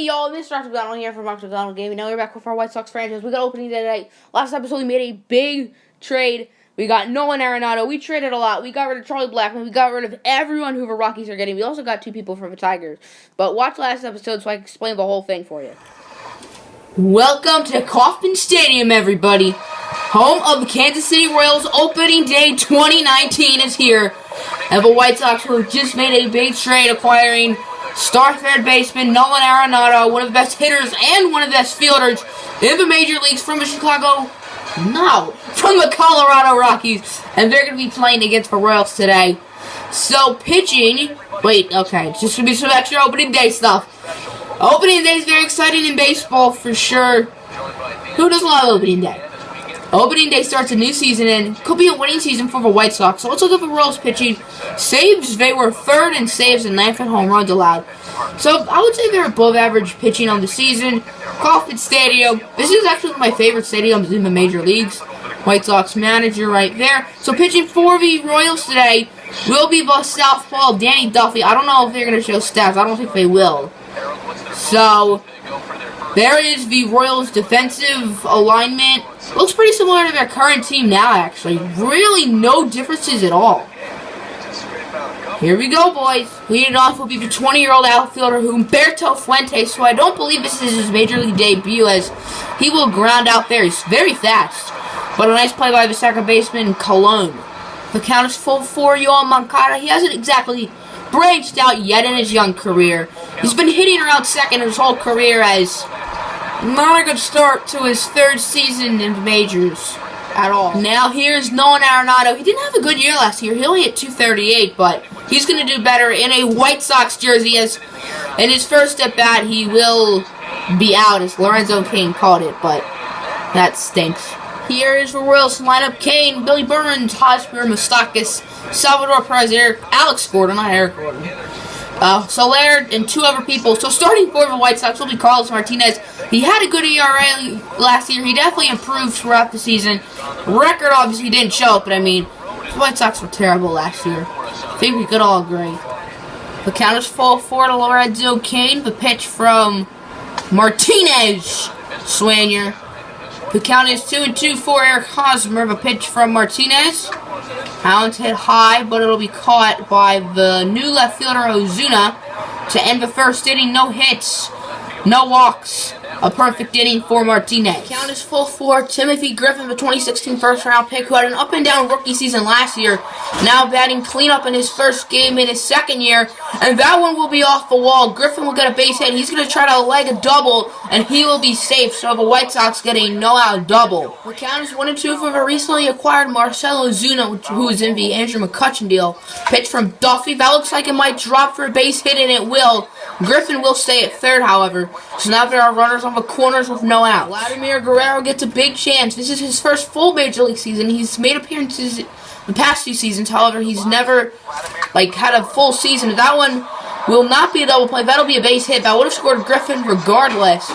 y'all? This is Dr. Donald here from Dr. Donald Gaming. Now we're back with our White Sox franchise. We got opening day today. Last episode we made a big trade. We got Nolan Arenado. We traded a lot. We got rid of Charlie Blackmon. We got rid of everyone who the Rockies are getting. We also got 2 people from the Tigers. But watch last episode so I can explain the whole thing for you. Welcome to Kauffman Stadium, everybody. Home of the Kansas City Royals. Opening day 2019 is here. And the White Sox who just made a big trade acquiring star third baseman Nolan Arenado, one of the best hitters and one of the best fielders in the major leagues from the from the Colorado Rockies. And they're going to be playing against the Royals today. So pitching, it's just going to be some extra opening day stuff. Opening day is very exciting in baseball for sure. Who doesn't love opening day? Opening day starts a new season and could be a winning season for the White Sox. So let's look at the Royals pitching. Saves, they were 3rd in saves and 9th in home runs allowed. So I would say they're above average pitching on the season. Kauffman Stadium. This is actually one of my favorite stadiums in the major leagues. White Sox manager right there. So pitching for the Royals today will be the southpaw Danny Duffy. I don't know if they're going to show stats. I don't think they will. So there is the Royals' defensive alignment. Looks pretty similar to their current team now, actually. Really no differences at all. Here we go, boys. Leading off will be the 20-year-old outfielder Humberto Fuentes, who I don't believe this is his major league debut, as he will ground out there. He's very fast. But a nice play by the second baseman, Colon. The count is full for Yoan Moncada. He hasn't exactly branched out yet in his young career. He's been hitting around second his whole career, as not a good start to his 3rd season in the majors at all. Now here's Nolan Arenado. He didn't have a good year last year. He only hit .238, but he's going to do better in a White Sox jersey, as in his first at bat he will be out, as Lorenzo Cain called it, but that stinks. Here is the Royals lineup. Cain, Billy Burns, Hosmer, Moustakas, Salvador Perez, Alex Gordon, not Eric Gordon. Soler and 2 other people. So starting for the White Sox will be Carlos Martinez. He had a good ERA last year. He definitely improved throughout the season. Record obviously didn't show, but I mean, the White Sox were terrible last year. I think we could all agree. The count is full for to Lorenzo Cain. The pitch from Martinez. Swanier. The count is 2-2 for Eric Hosmer. The pitch from Martinez. Hounds hit high, but it'll be caught by the new left fielder Ozuna to end the 1st inning. No hits, no walks. A perfect inning for Martinez. Count is full for Timothy Griffin, the 2016 first-round pick, who had an up-and-down rookie season last year. Now batting cleanup in his 1st game in his 2nd year, and that one will be off the wall. Griffin will get a base hit. He's going to try to leg a double, and he will be safe. So the White Sox get a no-out double. The count is 1-2 for the recently acquired Marcell Ozuna, who is in the Andrew McCutchen deal. Pitch from Duffy. That looks like it might drop for a base hit, and it will. Griffin will stay at 3rd, however. So now there are runners on the corners with no out. Vladimir Guerrero gets a big chance. This is his first full major league season. He's made appearances the past 2 seasons. However, he's never had a full season. That one will not be a double play. That'll be a base hit. That would have scored Griffin regardless.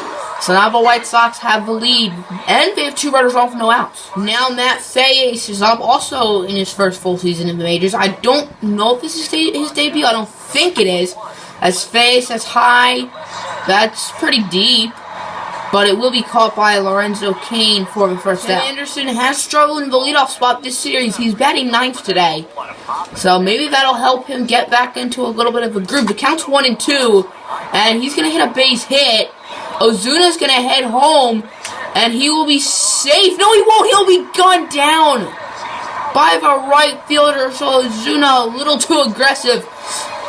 So now the White Sox have the lead, and they have 2 runners on with no outs. Now Matt Thaiss is up, also in his first full season in the majors. I don't know if this is his debut. I don't think it is. As Thaiss, as high, that's pretty deep. But it will be caught by Lorenzo Cain for the 1st out. Anderson has struggled in the leadoff spot this series. He's batting 9th today. So maybe that'll help him get back into a little bit of a groove. The count's 1-2, and he's going to hit a base hit. Ozuna's going to head home, and he will be safe. No, he won't. He'll be gunned down by the right fielder. So Ozuna a little too aggressive.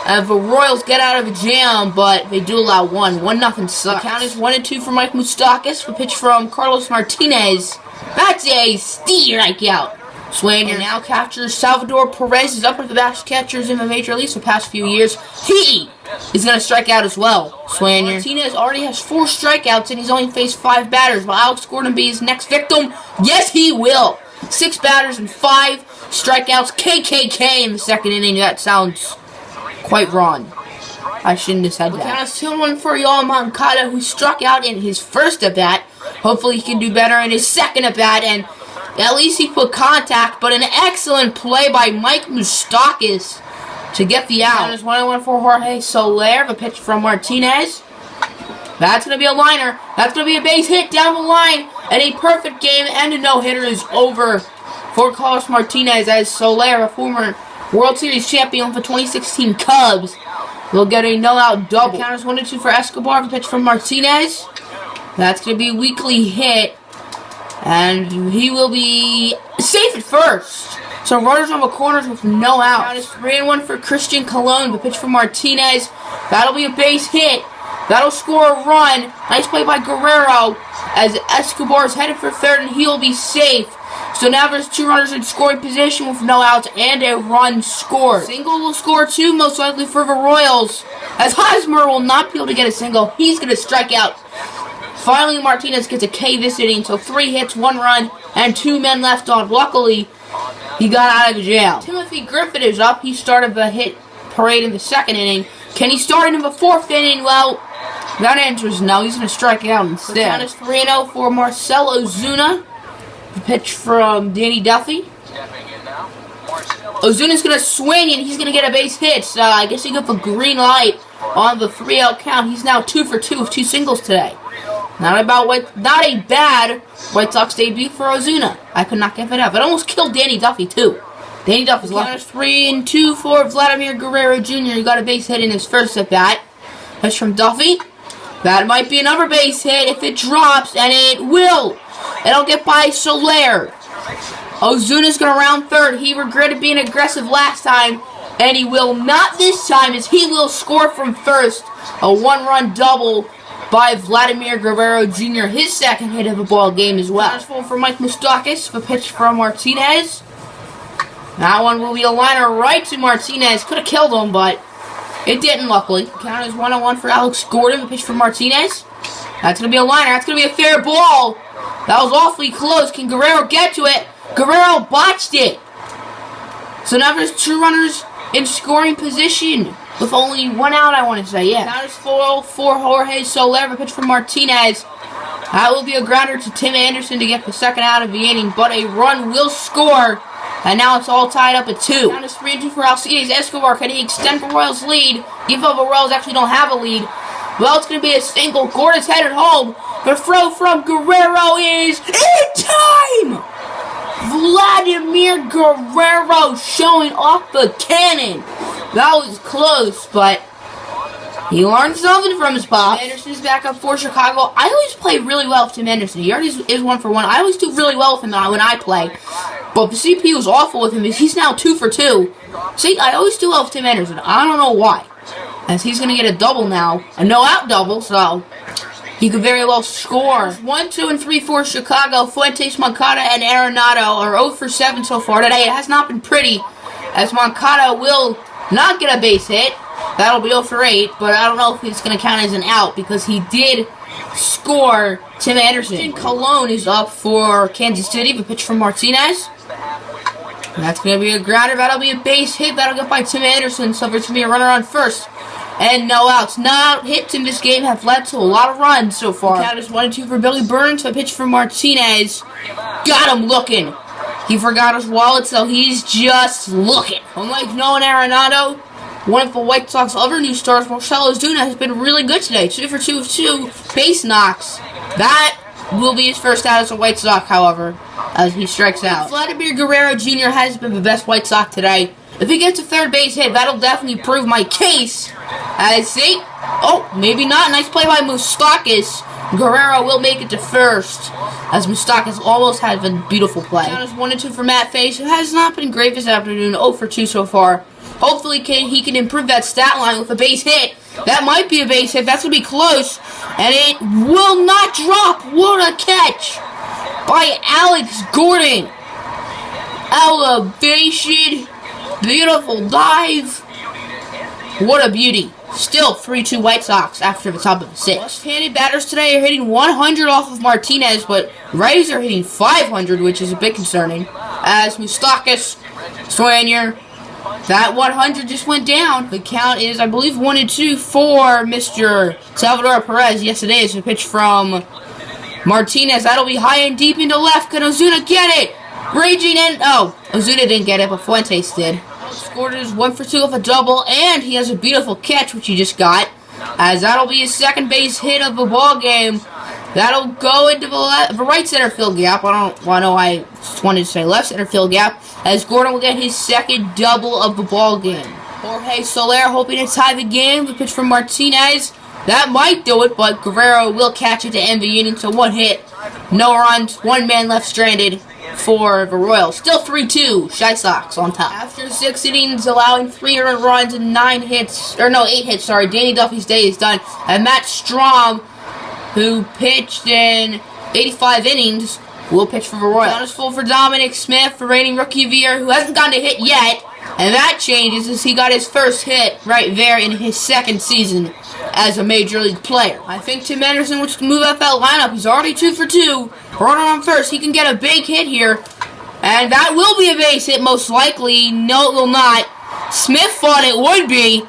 The Royals get out of a jam, but they do allow 1. 1-0 sucks. The count is 1-2 for Mike Moustakas. The pitch from Carlos Martinez. That's a strikeout. Swanier now captures Salvador Perez. Is up with the best catchers in the major leagues for the past few years. He is going to strike out as well. Swanier. Martinez already has 4 strikeouts, and he's only faced 5 batters. Will Alex Gordon be his next victim? Yes, he will. 6 batters and 5 strikeouts. KKK in the 2nd inning. That sounds quite wrong. I shouldn't have said that. Count is 2-1 for Yoan Moncada, who struck out in his 1st at-bat. Hopefully he can do better in his 2nd at-bat, and at least he put contact, but an excellent play by Mike Moustakas to get the out. Count is 1-1 for Jorge Soler. The pitch from Martinez. That's going to be a liner. That's going to be a base hit down the line. And a perfect game and a no-hitter is over for Carlos Martinez, as Soler, a former World Series champion for 2016 Cubs, will get a no-out double. The count is 1-2 for Escobar. Pitch from Martinez. That's going to be a weakly hit. And he will be safe at first. So runners on the corners with no out. Count is 3-1 for Christian Colon. The pitch from Martinez. That'll be a base hit. That'll score a run. Nice play by Guerrero as Escobar is headed for third, and he'll be safe. So now there's 2 runners in scoring position with no outs and a run scored. Single will score 2, most likely for the Royals, as Hosmer will not be able to get a single. He's going to strike out. Finally, Martinez gets a K this inning, so 3 hits, 1 run, and 2 men left on. Luckily, he got out of jail. Timothy Griffin is up. He started the hit parade in the 2nd inning. Can he start in the 4th inning? Well, that answer is no. He's going to strike out instead. The count is 3-0 for Marcell Ozuna. The pitch from Danny Duffy. Ozuna's going to swing, and he's going to get a base hit. So I guess he got the green light on the 3-out count. He's now 2 for 2 with 2 singles today. Not a bad White Sox debut for Ozuna. I could not give it up. It almost killed Danny Duffy, too. Danny Duffy's left. 3-2 for Vladimir Guerrero Jr. He got a base hit in his first at-bat. That's from Duffy. That might be another base hit if it drops, and it will. It'll get by Soler. Ozuna's going to round third. He regretted being aggressive last time, and he will not this time, as he will score from first. A 1-run double by Vladimir Guerrero Jr., his 2nd hit of the ball game as well. That's full for Mike Moustakas. The pitch from Martinez. That one will be a liner right to Martinez. Could have killed him, but it didn't, luckily. The count is 1-1 for Alex Gordon. The pitch from Martinez. That's going to be a liner. That's going to be a fair ball. That was awfully close. Can Guerrero get to it? Guerrero botched it. So now there's 2 runners in scoring position with only 1 out, I want to say. Yeah. Count is 4-0 for Jorge Soler. The pitch from Martinez. That will be a grounder to Tim Anderson to get the 2nd out of the inning, but a run will score. And now it's all tied up at 2. Count is 3-2 for Alcides Escobar. Can he extend the Royals' lead? Even though the Royals actually don't have a lead. Well, it's going to be a single. Gordon's headed home. The throw from Guerrero is in time! Vladimir Guerrero showing off the cannon. That was close, but he learned something from his pop. Anderson's back up for Chicago. I always play really well with Tim Anderson. He already is 1 for 1. I always do really well with him when I play. But the CP was awful with him. He's now 2 for 2. See, I always do well with Tim Anderson. I don't know why. As he's going to get a double now. A no-out double, so he could very well score. 1, 2, and 3 for Chicago. Fuentes, Moncada, and Arenado are 0 for 7 so far today. It has not been pretty, as Moncada will not get a base hit. That'll be 0 for 8, but I don't know if it's going to count as an out because he did score Tim Anderson. Colon is up for Kansas City. The pitch from Martinez. That's going to be a grounder. That'll be a base hit. That'll get by Tim Anderson. So there's going to be a runner on first. And no outs. No hits in this game have led to a lot of runs so far. The count is 1-2 for Billy Burns. A pitch from Martinez. Got him looking. He forgot his wallet, so he's just looking. Unlike Nolan Arenado, one of the White Sox other new stars, Marcell Ozuna, has been really good today. 2 for 2 with 2 base knocks. That will be his first out as a White Sox, however, as he strikes out. Vladimir Guerrero Jr. has been the best White Sox today. If he gets a 3rd base hit, that'll definitely prove my case. As see, oh, maybe not. Nice play by Moustakas. Guerrero will make it to first, as Moustakas almost had a beautiful play. Count is 1-2 for Matt Face, who has not been great this afternoon. 0 for 2 so far. Hopefully he can improve that stat line with a base hit. That might be a base hit. That's going to be close. And it will not drop. What a catch by Alex Gordon. Elevation. Beautiful dive. What a beauty. Still 3-2 White Sox after the top of the 6th. Left-handed batters today are hitting 100 off of Martinez, but righties are hitting 500, which is a bit concerning. As Moustakas, Swanier, that 100 just went down. The count is, I believe, 1-2 for Mr. Salvador Perez. Yes, it is. A pitch from Martinez. That'll be high and deep into left. Can Ozuna get it? Raging in. Oh, Ozuna didn't get it, but Fuentes did. Scored his 1 for 2 with a double, and he has a beautiful catch, which he just got. as that'll be his second base hit of the ball game. That'll go into the right center field gap. I wanted to say left center field gap, as Gordon will get his second double of the ball game. Jorge Soler hoping to tie the game. The pitch from Martinez. That might do it, but Guerrero will catch it to end the inning. So 1 hit, no runs, 1 man left stranded for the Royals. Still 3-2, Chi Sox on top. After 6 innings, allowing 3 earned runs and 8 hits, Danny Duffy's day is done. And Matt Strom, who pitched in 85 innings, will pitch for the Royals. Count is full for Dominic Smith, the reigning Rookie of the Year, who hasn't gotten a hit yet. And that changes as he got his first hit right there in his second season as a Major League player. I think Tim Anderson wants to move out that lineup. He's already 2 for 2. Runner on first. He can get a big hit here. And that will be a base hit, most likely. No, it will not. Smith thought it would be.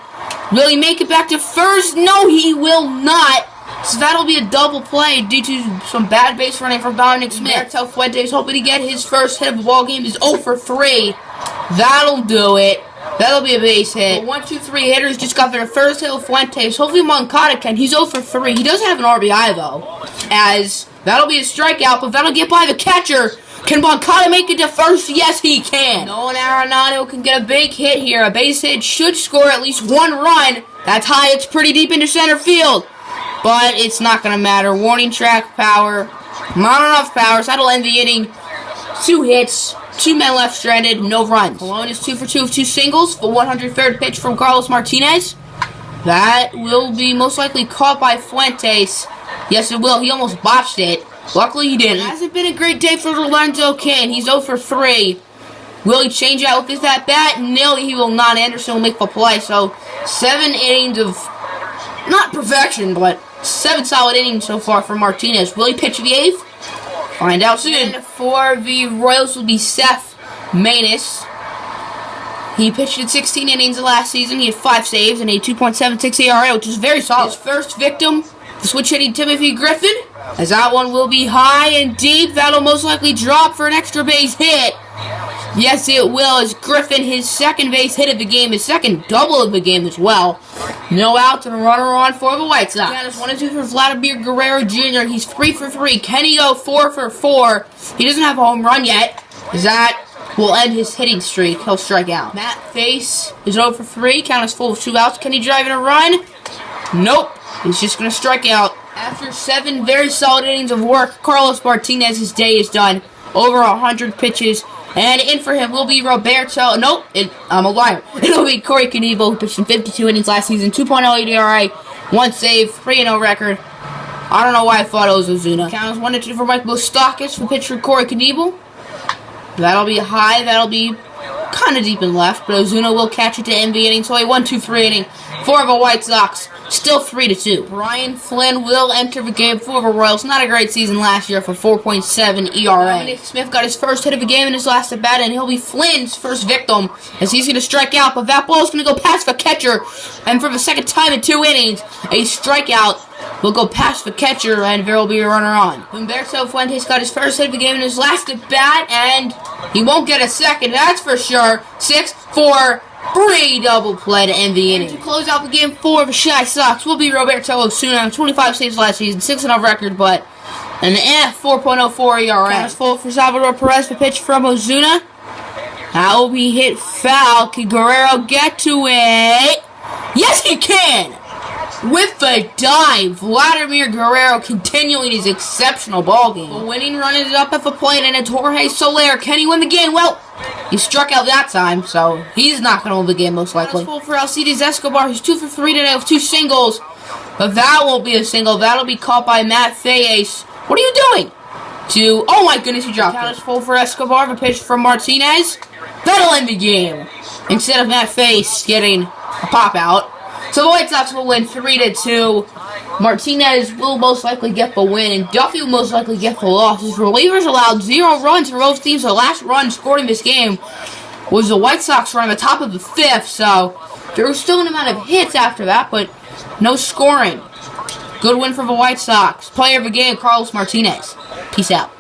Will he make it back to first? No, he will not. So that'll be a double play due to some bad base running from Dominic Smith. Humberto Fuentes hoping to get his first hit of the ball game. Is 0 for 3. That'll do it. That'll be a base hit. The 1-2-3 hitters just got their first hit with Fuentes. Hopefully Moncada can. He's 0 for 3. He doesn't have an RBI though, as that'll be a strikeout, but that'll get by the catcher. Can Moncada make it to first? Yes, he can. Nolan Arenado can get a big hit here. A base hit should score at least 1 run. That's high. It's pretty deep into center field, but it's not going to matter. Warning track power. Not enough power, so that'll end the inning. 2 hits, 2 men left stranded, no runs. Colon is 2 for 2 with 2 singles. The 103rd pitch from Carlos Martinez. That will be most likely caught by Fuentes. Yes, it will. He almost botched it. Luckily, he didn't. It hasn't been a great day for Lorenzo Cain. He's 0 for 3. Will he change out with that bat? No, he will not. Anderson will make the play. So, 7 innings of, not perfection, but 7 solid innings so far for Martinez. Will he pitch the 8th? Find out soon. And for the Royals will be Seth Maness. He pitched in 16 innings last season. He had 5 saves and a 2.76 ERA, which is very solid. His first victim, the switch-hitting Timothy Griffin, as that one will be high and deep. That'll most likely drop for an extra base hit. Yes, it will, as Griffin, his second base hit of the game, his second double of the game as well. No outs and a runner on for the White Sox. That is 1-2 for Vladimir Guerrero Jr. He's 3 for 3. Can he go 4 for 4? He doesn't have a home run yet, as that will end his hitting streak. He'll strike out. Matt Face is 0 for 3. Count is full of 2 outs. Can he drive in a run? Nope. He's just going to strike out. After 7 very solid innings of work, Carlos Martinez's day is done. Over 100 pitches. And in for him will be Roberto. Nope, I'm a liar. It'll be Corey Knebel, who pitched in 52 innings last season. 2.08 ERA, 1 save, 3-0 record. I don't know why I thought it was Ozuna. Count is 1-2 for Mike Moustakas, who pitched for Corey Knebel. That'll be high. That'll be kind of deep in left, but Ozuna will catch it to end the inning. So a 1-2-3 inning for the White Sox. Still 3-2. Brian Flynn will enter the game for the Royals. Not a great season last year for 4.7 ERA. Dominic Smith got his first hit of the game in his last at bat, and he'll be Flynn's first victim as he's going to strike out. But that ball is going to go past the catcher, and for the second time in 2 innings, a strikeout will go past the catcher, and there will be a runner on. Humberto Fuentes got his first hit of the game in his last at bat, and he won't get a second, that's for sure. 6-4. 3 double play to end the inning. To close out the game for the Chi Sox will be Roberto Osuna. 25 saves last season, 6-0 record, but an 4.04 ERA. Count is full for Salvador Perez. The pitch from Osuna. That will be hit foul. Can Guerrero get to it? Yes, he can! With the dive, Vladimir Guerrero continuing his exceptional ball game. The winning run is up at the plate, and it's Jorge Soler. Can he win the game? Well, he struck out that time, so he's not going to win the game most likely. Full for Alcides Escobar. He's 2 for 3 today with 2 singles, but that won't be a single. That'll be caught by Matt Face. What are you doing? Oh my goodness, he dropped it. Count is full for Escobar. The pitch from Martinez. That'll end the game. Instead of Matt Face getting a pop out. So the White Sox will win 3-2. Martinez will most likely get the win, and Duffy will most likely get the loss. His relievers allowed 0 runs for both teams. The last run scored in this game was the White Sox run on the top of the 5th, so there was still an amount of hits after that, but no scoring. Good win for the White Sox. Player of the game, Carlos Martinez. Peace out.